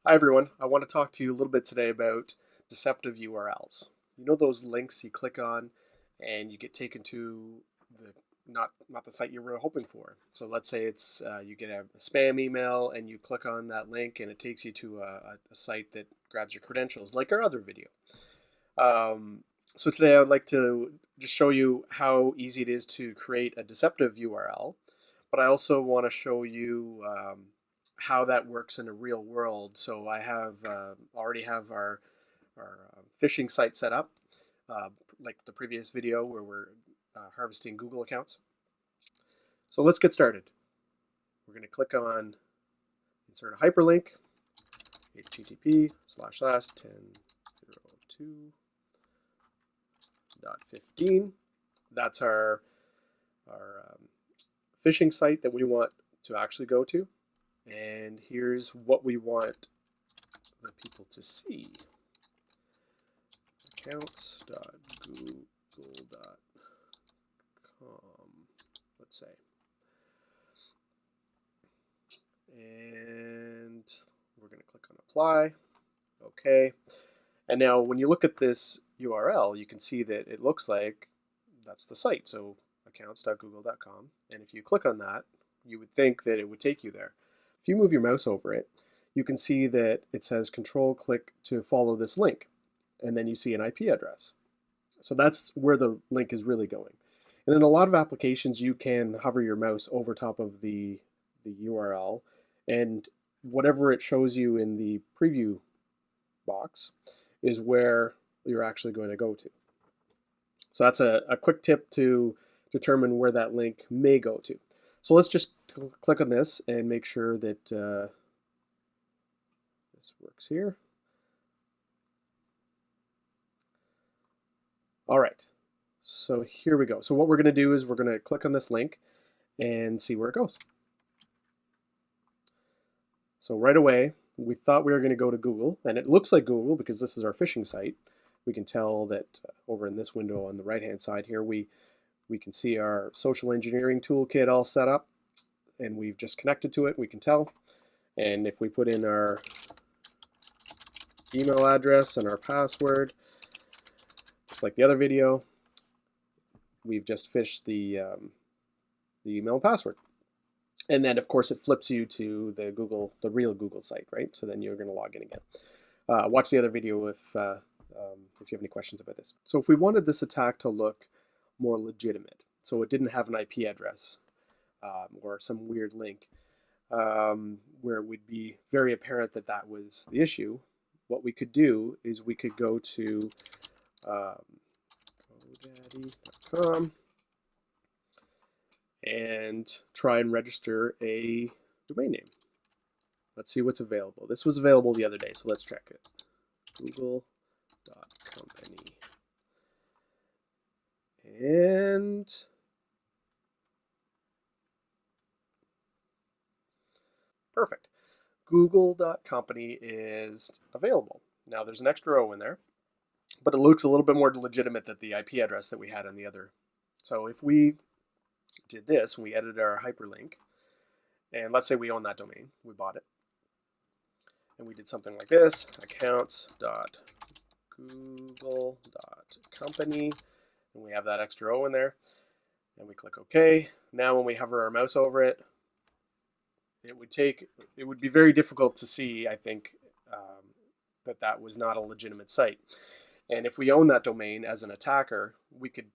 Hi everyone, I want to talk to you a little bit today about deceptive URLs. You know those links you click on and you get taken to the not the site you were hoping for. So let's say it's you get a spam email and you click on that link and it takes you to a site that grabs your credentials, like our other video. So today I would like to just show you how easy it is to create a deceptive URL, but I also want to show you how that works in a real world. So I have already have our phishing site set up, like the previous video where we're harvesting Google accounts. So let's get started. We're going to click on insert a hyperlink, http://10.02.15. That's our phishing site that we want to actually go to. And here's what we want the people to see. Accounts.google.com, let's say. And we're going to click on apply. Okay. And now when you look at this URL, you can see that it looks like that's the site. So accounts.google.com. And if you click on that, you would think that it would take you there. If you move your mouse over it, you can see that it says control click to follow this link. And then you see an IP address. So that's where the link is really going. And in a lot of applications, you can hover your mouse over top of the URL, and whatever it shows you in the preview box is where you're actually going to go to. So that's a quick tip to determine where that link may go to. So let's just click on this and make sure that this works here. All right, so here we go. So what we're going to do is we're going to click on this link and see where it goes. So right away, we thought we were going to go to Google, and it looks like Google because this is our phishing site. We can tell that over in this window on the right-hand side here, we can see our social engineering toolkit all set up, and we've just connected to it, we can tell. And if we put in our email address and our password, just like the other video, we've just phished the email and password. And then, of course, it flips you to the real Google site, right? So then you're going to log in again. Watch the other video if you have any questions about this. So if we wanted this attack to look more legitimate, so it didn't have an IP address or some weird link where it would be very apparent that that was the issue, what we could do is we could go to GoDaddy.com and try and register a domain name. Let's see what's available. This was available the other day, so let's check it. Google.company. And perfect. Google.company is available. Now there's an extra O in there, but it looks a little bit more legitimate than the IP address that we had on the other. So if we did this, we edited our hyperlink, and let's say we own that domain, we bought it, and we did something like this, accounts.google.company, and we have that extra O in there, and we click OK. Now when we hover our mouse over it, it would be very difficult to see, I think, that was not a legitimate site. And if we own that domain as an attacker, we could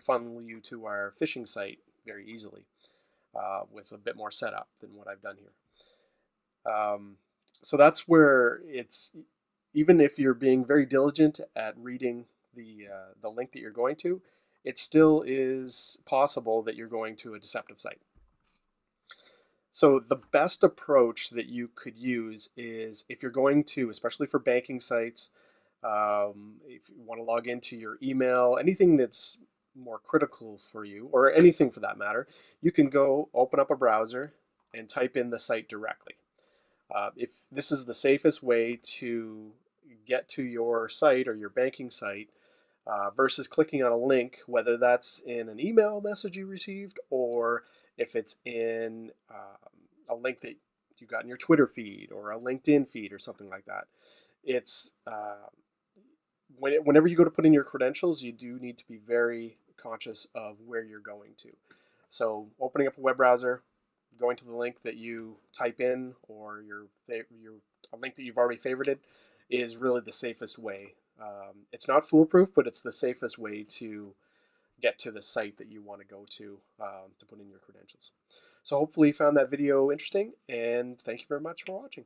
funnel you to our phishing site very easily with a bit more setup than what I've done here. So that's where it's, even if you're being very diligent at reading the link that you're going to, it still is possible that you're going to a deceptive site. So the best approach that you could use is if you're going to, especially for banking sites, if you want to log into your email, anything that's more critical for you, or anything for that matter, you can go open up a browser and type in the site directly. If this is the safest way to get to your site or your banking site versus clicking on a link, whether that's in an email message you received or if it's in a link that you got in your Twitter feed or a LinkedIn feed or something like that. It's whenever you go to put in your credentials, you do need to be very conscious of where you're going to. So opening up a web browser, going to the link that you type in, or a link that you've already favorited, is really the safest way. It's not foolproof, but it's the safest way to get to the site that you want to go to put in your credentials. So hopefully you found that video interesting, and thank you very much for watching.